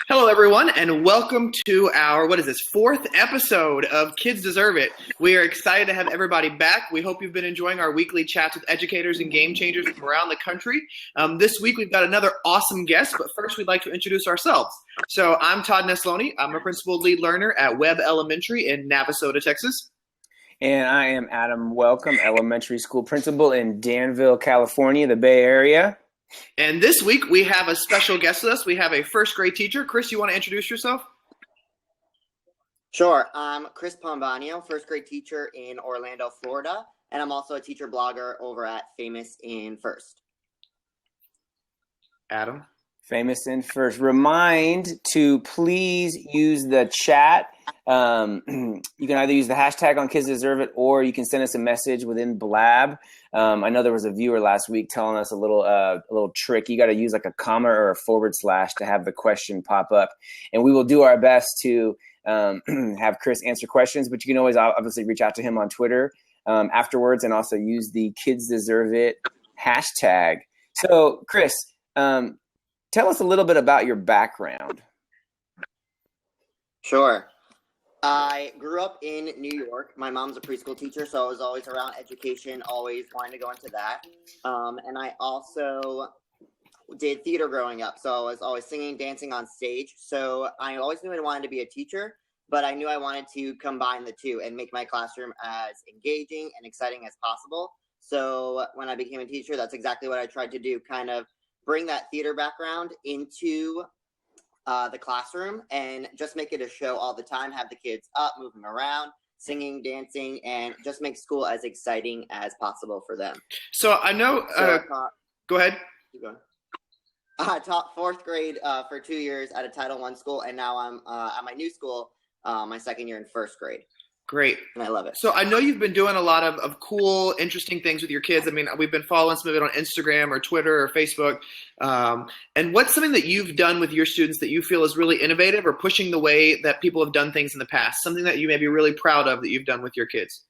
Hello, everyone, and welcome to our, fourth episode of Kids Deserve It. We are excited to have everybody back. We hope you've been enjoying our weekly chats with educators and game changers from around the country. This week, we've got another awesome guest, but first, we'd like to introduce ourselves. So I'm Todd Nesloni. I'm a principal lead learner at Webb Elementary in Navasota, Texas. And I am Adam Welcome, elementary school principal in Danville, California, the Bay Area. And this week, we have a special guest with us. We have a first grade teacher. Chris, you want to introduce yourself? Sure. I'm Chris Pombanio, first grade teacher in Orlando, Florida. And I'm also a teacher blogger over at Famous in First. Adam? Famous in First. Remind to please use the chat. You can either use the hashtag on Kids Deserve It, or you can send us a message within Blab. I know there was a viewer last week telling us a little trick. You got to use like a comma or a / to have the question pop up. And we will do our best to have Chris answer questions, but you can always obviously reach out to him on Twitter afterwards, and also use the Kids Deserve It hashtag. So, Chris, tell us a little bit about your background. Sure. I grew up in New York. My mom's a preschool teacher, so I was always around education, always wanting to go into that. And I also did theater growing up, so I was always singing, dancing on stage. So I always knew I wanted to be a teacher, but I knew I wanted to combine the two and make my classroom as engaging and exciting as possible. So when I became a teacher, that's exactly what I tried to do, kind of bring that theater background into the classroom and just make it a show all the time, have the kids up, moving around, singing, dancing, and just make school as exciting as possible for them. So I know, go ahead. Keep going. I taught fourth grade for 2 years at a Title I school, and now I'm at my new school, my second year in first grade. Great. And I love it. So I know you've been doing a lot of cool, interesting things with your kids. I mean, we've been following some of it on Instagram or Twitter or Facebook. And what's something that you've done with your students that you feel is really innovative or pushing the way that people have done things in the past? Something that you may be really proud of that you've done with your kids?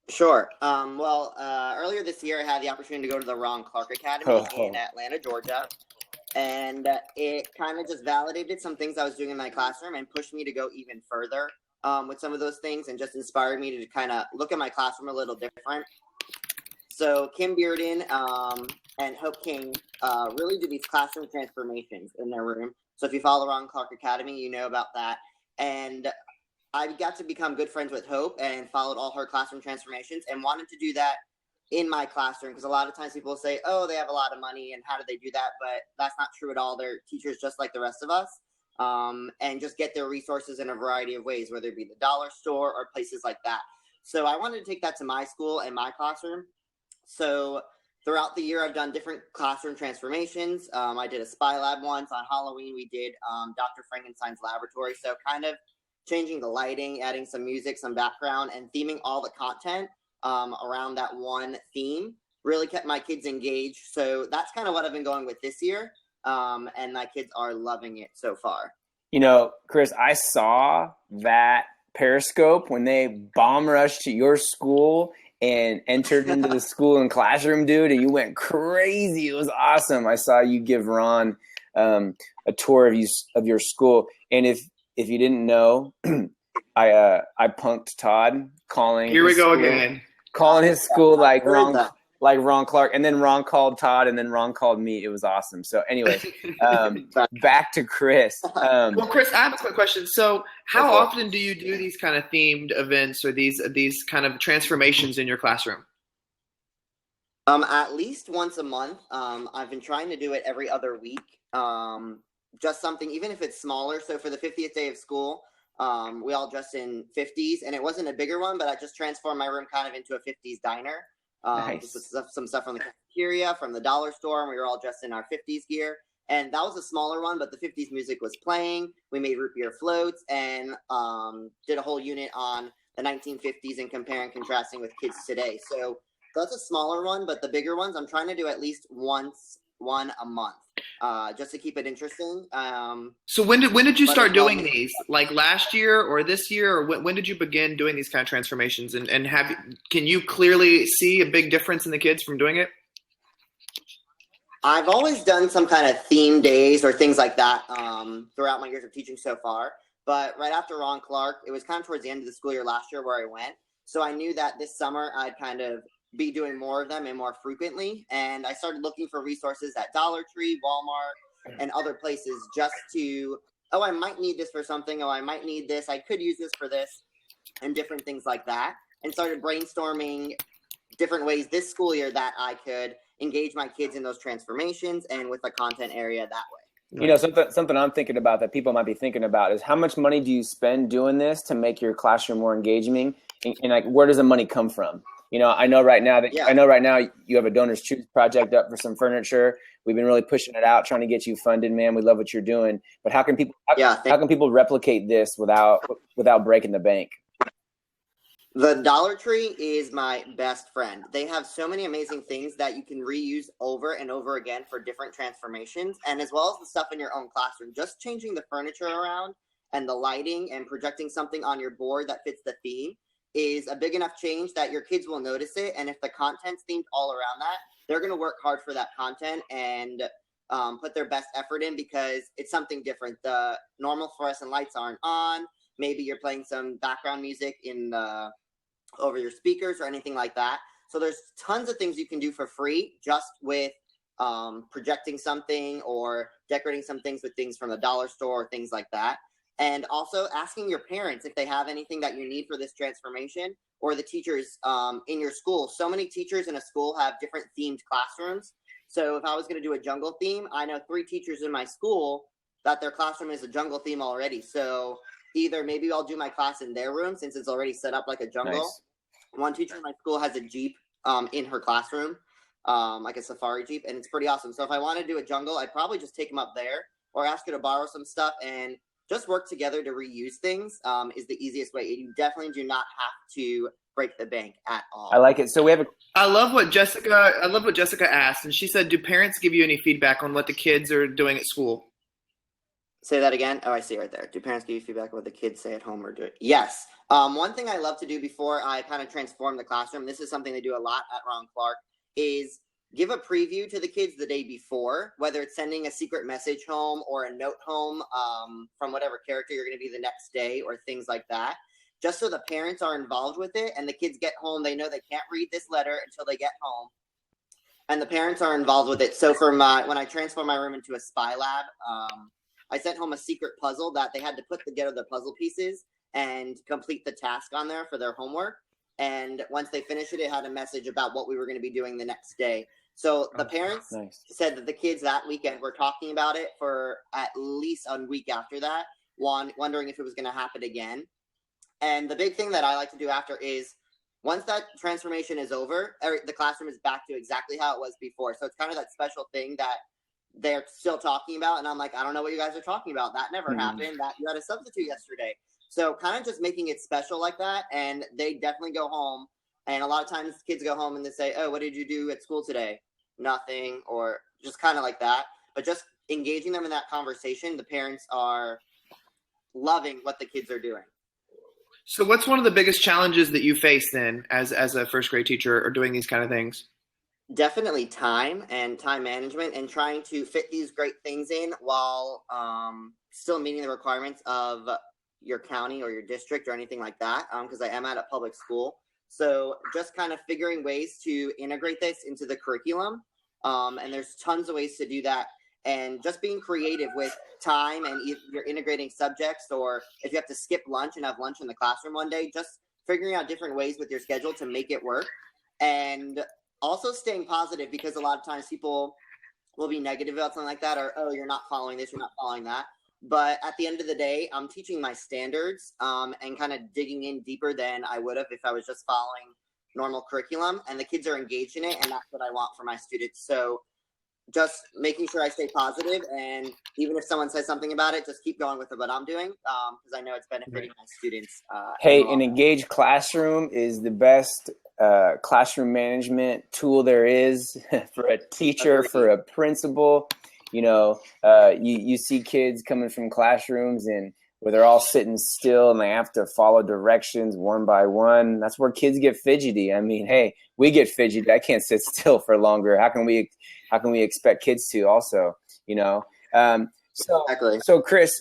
Sure. Earlier this year, I had the opportunity to go to the Ron Clark Academy in Atlanta, Georgia. And it kind of just validated some things I was doing in my classroom and pushed me to go even further with some of those things, and just inspired me to kind of look at my classroom a little different. So Kim Bearden and Hope King really do these classroom transformations in their room. So if you follow Ron Clark Academy, you know about that. And I got to become good friends with Hope and followed all her classroom transformations and wanted to do that in my classroom, because a lot of times people say, oh, they have a lot of money and how do they do that? But that's not true at all. They're teachers just like the rest of us. And just get their resources in a variety of ways, whether it be the dollar store or places like that. So I wanted to take that to my school and my classroom. So throughout the year, I've done different classroom transformations. I did a spy lab once. On Halloween, we did Dr. Frankenstein's laboratory. So kind of changing the lighting, adding some music, some background, and theming all the content around that one theme really kept my kids engaged. So that's kind of what I've been going with this year. And my kids are loving it so far. You know, Chris, I saw that Periscope when they bomb rushed to your school and entered into the school and classroom, dude, and you went crazy. It was awesome. I saw you give Ron a tour of your school. And if you didn't know, I punked Todd calling. Here we go again. Calling his school like Ron Clark, and then Ron called Todd, and then Ron called me. It was awesome. So anyway, back to Chris. Well, Chris, I have a quick question. So how often do you do these kind of themed events or these kind of transformations in your classroom? At least once a month. I've been trying to do it every other week. Just something, even if it's smaller. So for the 50th day of school, we all dressed in 50s, and it wasn't a bigger one, but I just transformed my room kind of into a 50s diner. Nice. With some stuff from the cafeteria, from the dollar store, and we were all dressed in our 50s gear. And that was a smaller one, but the 50s music was playing. We made root beer floats and did a whole unit on the 1950s and compare and contrasting with kids today. So that's a smaller one, but the bigger ones, I'm trying to do at least one a month, just to keep it interesting. So when did you start doing these? Like last year or this year, or when did you begin doing these kind of transformations? And can you clearly see a big difference in the kids from doing it? I've always done some kind of theme days or things like that throughout my years of teaching so far. But right after Ron Clark, it was kind of towards the end of the school year last year where I went. So I knew that this summer I'd kind of be doing more of them and more frequently. And I started looking for resources at Dollar Tree, Walmart, and other places just to, I might need this for something. I might need this. I could use this for this, and different things like that. And started brainstorming different ways this school year that I could engage my kids in those transformations and with the content area that way. You know, something I'm thinking about that people might be thinking about is how much money do you spend doing this to make your classroom more engaging, and like where does the money come from? You know, I know right now you have a Donors Choose project up for some furniture. We've been really pushing it out, trying to get you funded, man. We love what you're doing, but how can people replicate this without breaking the bank? The Dollar Tree is my best friend. They have so many amazing things that you can reuse over and over again for different transformations, and as well as the stuff in your own classroom. Just changing the furniture around and the lighting and projecting something on your board that fits the theme is a big enough change that your kids will notice it. And if the content's themed all around that, they're going to work hard for that content and put their best effort in because it's something different. The normal fluorescent lights aren't on. Maybe you're playing some background music over your speakers or anything like that. So there's tons of things you can do for free just with projecting something or decorating some things with things from the dollar store or things like that. And also asking your parents if they have anything that you need for this transformation, or the teachers in your school. So many teachers in a school have different themed classrooms. So if I was going to do a jungle theme, I know 3 teachers in my school that their classroom is a jungle theme already. So either maybe I'll do my class in their room since it's already set up like a jungle. Nice. One teacher in my school has a Jeep in her classroom, like a safari Jeep, and it's pretty awesome. So if I want to do a jungle, I'd probably just take them up there or ask her to borrow some stuff and just work together to reuse things is the easiest way. You definitely do not have to break the bank at all. I like it. So we have I love what Jessica asked, and she said, do parents give you any feedback on what the kids are doing at school? Say that again. Oh, I see right there. Do parents give you feedback on what the kids say at home or do it? Yes. One thing I love to do before I kind of transform the classroom, this is something they do a lot at Ron Clark, is give a preview to the kids the day before, whether it's sending a secret message home or a note home from whatever character you're going to be the next day or things like that, just so the parents are involved with it and the kids get home. They know they can't read this letter until they get home, and the parents are involved with it. So when I transformed my room into a spy lab, I sent home a secret puzzle that they had to put together the puzzle pieces and complete the task on there for their homework. And once they finished it, it had a message about what we were going to be doing the next day. So the parents said that the kids that weekend were talking about it for at least a week after that, wondering if it was going to happen again. And the big thing that I like to do after is once that transformation is over, the classroom is back to exactly how it was before. So it's kind of that special thing that they're still talking about. And I'm like, I don't know what you guys are talking about. That never happened. That you had a substitute yesterday. So kind of just making it special like that. And they definitely go home. And a lot of times kids go home and they say, oh, what did you do at school today? Nothing, or just kind of like that. But just engaging them in that conversation, the parents are loving what the kids are doing. So what's one of the biggest challenges that you face then as a first grade teacher or doing these kind of things? Definitely time and time management and trying to fit these great things in while still meeting the requirements of your county or your district or anything like that, because I am at a public school. So just kind of figuring ways to integrate this into the curriculum. And there's tons of ways to do that. And just being creative with time, and if you're integrating subjects, or if you have to skip lunch and have lunch in the classroom one day, just figuring out different ways with your schedule to make it work. And also staying positive, because a lot of times people will be negative about something like that, or, oh, you're not following this, you're not following that. But at the end of the day, I'm teaching my standards and kind of digging in deeper than I would have if I was just following normal curriculum. And the kids are engaged in it, and that's what I want for my students. So just making sure I stay positive, and even if someone says something about it, just keep going with what I'm doing, because I know it's benefiting my students. Hey, an engaged classroom is the best classroom management tool there is for a teacher, for a principal. You know, you see kids coming from classrooms and where they're all sitting still and they have to follow directions one by one. That's where kids get fidgety. I mean, hey, we get fidgety. I can't sit still for longer. How can we how can we expect kids to also, you know? Exactly. So Chris,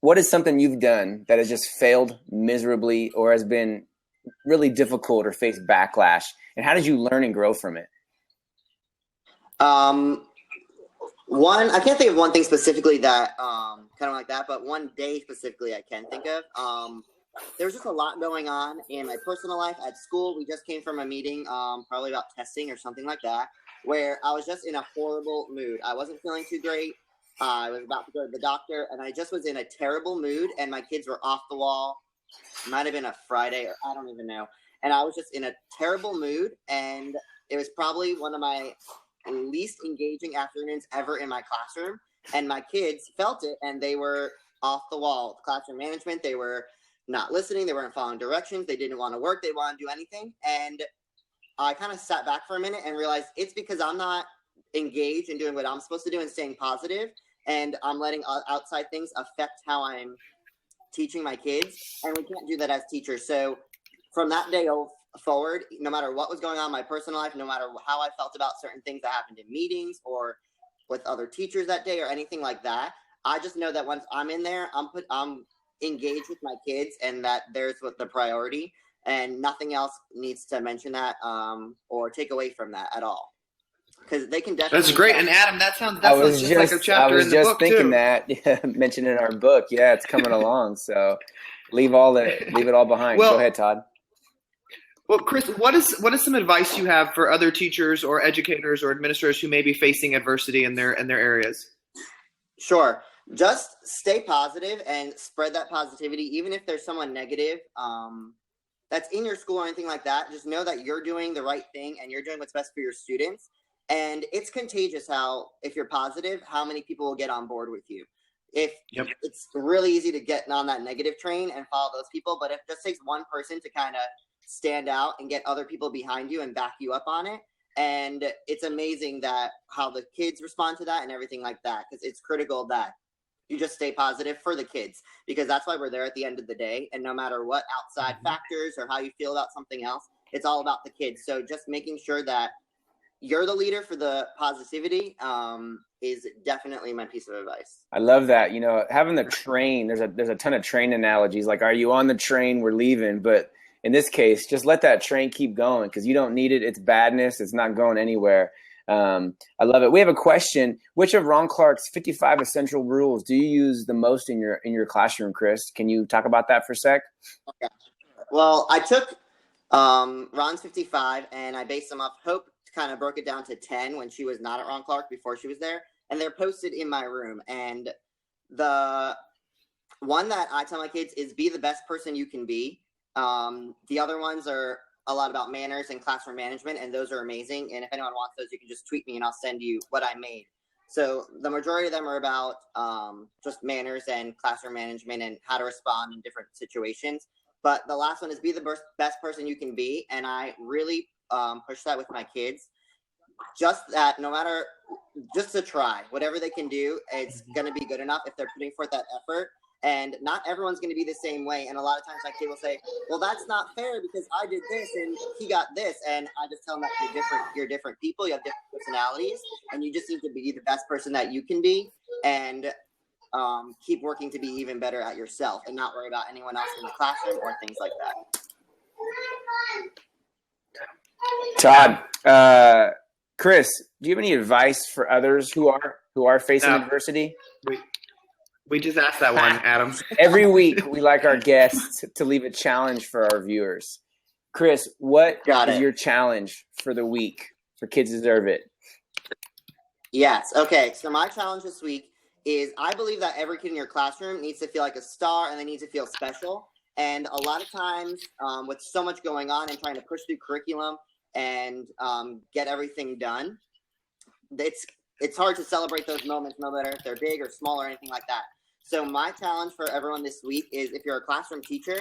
what is something you've done that has just failed miserably or has been really difficult or faced backlash? And how did you learn and grow from it? I can't think of one thing specifically that kind of like that, but one day specifically I can think of. There was just a lot going on in my personal life at school. We just came from a meeting, probably about testing or something like that, where I was just in a horrible mood. I wasn't feeling too great. I was about to go to the doctor, and I just was in a terrible mood, and my kids were off the wall. It might have been a Friday, or I don't even know. And I was just in a terrible mood, and it was probably one of my least engaging afternoons ever in my classroom. And my kids felt it, and they were off the wall. Classroom management, they were not listening. They weren't following directions. They didn't want to work. They didn't want to do anything. And I kind of sat back for a minute and realized it's because I'm not engaged in doing what I'm supposed to do and staying positive, and I'm letting outside things affect how I'm teaching my kids, and we can't do that as teachers. So from that day forward, no matter what was going on in my personal life, no matter how I felt about certain things that happened in meetings or with other teachers that day or anything like that, I just know that once I'm in there, I'm engaged with my kids, and that there's what the priority, and nothing else needs to mention that or take away from that at all. Because they can definitely. That's great, and Adam, that sounds just like a chapter in the book too. I was just thinking that, mentioned in our book. Yeah, it's coming along. So leave it all behind. Go ahead, Todd. Well, Chris, what is some advice you have for other teachers or educators or administrators who may be facing adversity in their areas? Sure. Just stay positive and spread that positivity, even if there's someone negative that's in your school or anything like that. Just know that you're doing the right thing and you're doing what's best for your students. And it's contagious how, if you're positive, how many people will get on board with you. It's really easy to get on that negative train and follow those people, but it just takes one person to kind of stand out and get other people behind you and back you up on it. And it's amazing that how the kids respond to that and everything like that, because it's critical that you just stay positive for the kids, because that's why we're there at the end of the day. And no matter what outside factors or how you feel about something else, it's all about the kids. So just making sure that you're the leader for the positivity is definitely my piece of advice. I love that. You know, having the train, there's a ton of train analogies. Like, are you on the train? We're leaving. But in this case, just let that train keep going, because you don't need it. It's badness. It's not going anywhere. I love it. We have a question. Which of Ron Clark's 55 essential rules do you use the most in your classroom, Chris? Can you talk about that for a sec? Okay. Well, I took Ron's 55 and I based them off Hope. Kind of broke it down to 10 when she was not at Ron Clark, before she was there, and they're posted in my room. And the one that I tell my kids is be the best person you can be. The other ones are a lot about manners and classroom management, and those are amazing. And if anyone wants those, you can just tweet me and I'll send you what I made. So the majority of them are about just manners and classroom management and how to respond in different situations. But the last one is be the best person you can be. And I really push that with my kids. Just that, no matter, just to try whatever they can do, it's going to be good enough if they're putting forth that effort. And not everyone's going to be the same way. And a lot of times my kid will say, well, that's not fair because I did this and he got this. And I just tell them that you're different people, you have different personalities, and you just need to be the best person that you can be, and keep working to be even better at yourself and not worry about anyone else in the classroom or things like that. Todd, Chris, do you have any advice for others who are facing adversity? We just asked that one, Adam. Every week, we like our guests to leave a challenge for our viewers. Chris, what is your challenge for the week for Kids Deserve It? Yes. Okay. So my challenge this week is I believe that every kid in your classroom needs to feel like a star and they need to feel special. And a lot of times with so much going on and trying to push through curriculum and get everything done, it's hard to celebrate those moments, no matter if they're big or small or anything like that. So my challenge for everyone this week is, if you're a classroom teacher,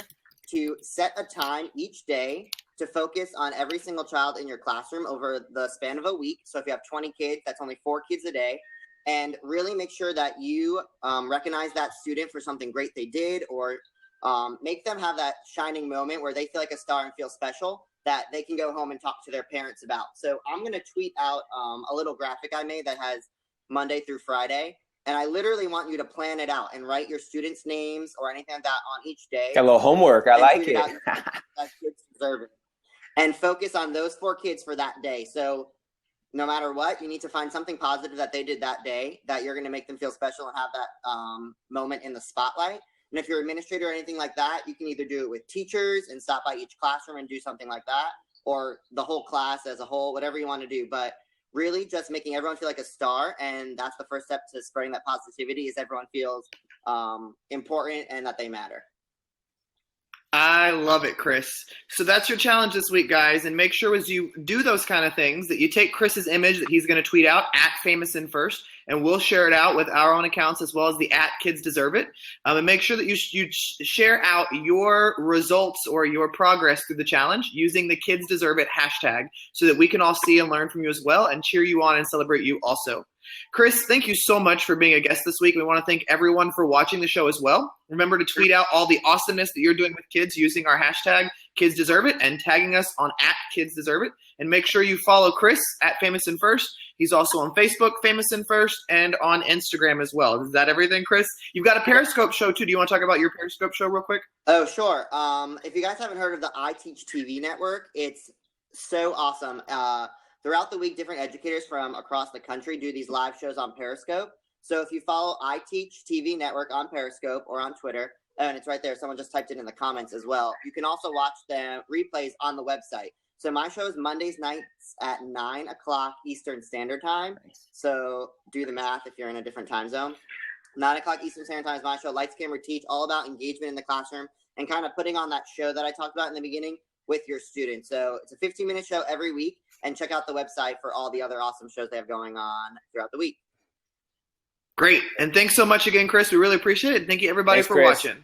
to set a time each day to focus on every single child in your classroom over the span of a week. So if you have 20 kids, that's only 4 kids a day. And really make sure that you recognize that student for something great they did, or make them have that shining moment where they feel like a star and feel special. that they can go home and talk to their parents about. So I'm going to tweet out a little graphic I made that has Monday through Friday. And I literally want you to plan it out and write your students' names or anything like that on each day. Got a little homework. I like it. That kids deserve it. And focus on those 4 kids for that day. So no matter what, you need to find something positive that they did that day that you're going to make them feel special and have that moment in the spotlight. And if you're an administrator or anything like that, you can either do it with teachers and stop by each classroom and do something like that, or the whole class as a whole, whatever you want to do. But really just making everyone feel like a star. And that's the first step to spreading that positivity, is everyone feels important and that they matter. I love it, Chris. So that's your challenge this week, guys. And make sure as you do those kind of things that you take Chris's image that he's going to tweet out at @FamousInFirst, and we'll share it out with our own accounts as well as the @KidsDeserveIt. And make sure that you share out your results or your progress through the challenge using the Kids Deserve It hashtag, so that we can all see and learn from you as well and cheer you on and celebrate you also. Chris, thank you so much for being a guest this week. We want to thank everyone for watching the show as well. Remember to tweet out all the awesomeness that you're doing with kids using our hashtag KidsDeserveIt and tagging us on @KidsDeserveIt. And make sure you follow Chris @FamousInFirst. He's also on Facebook, FamousInFirst, and on Instagram as well. Is that everything, Chris? You've got a Periscope show too. Do you want to talk about your Periscope show real quick? Oh, sure. If you guys haven't heard of the iTeach TV network, it's so awesome. Throughout the week, different educators from across the country do these live shows on Periscope. So if you follow iTeach TV Network on Periscope or on Twitter, and it's right there, someone just typed it in the comments as well, you can also watch the replays on the website. So my show is Mondays nights at 9 o'clock Eastern Standard Time. So do the math if you're in a different time zone. 9 o'clock Eastern Standard Time is my show, Lights, Camera, Teach, all about engagement in the classroom and kind of putting on that show that I talked about in the beginning with your students. So it's a 15-minute show every week. And check out the website for all the other awesome shows they have going on throughout the week. Great. And thanks so much again, Chris. We really appreciate it. Thank you, everybody, Thanks, for Chris. watching.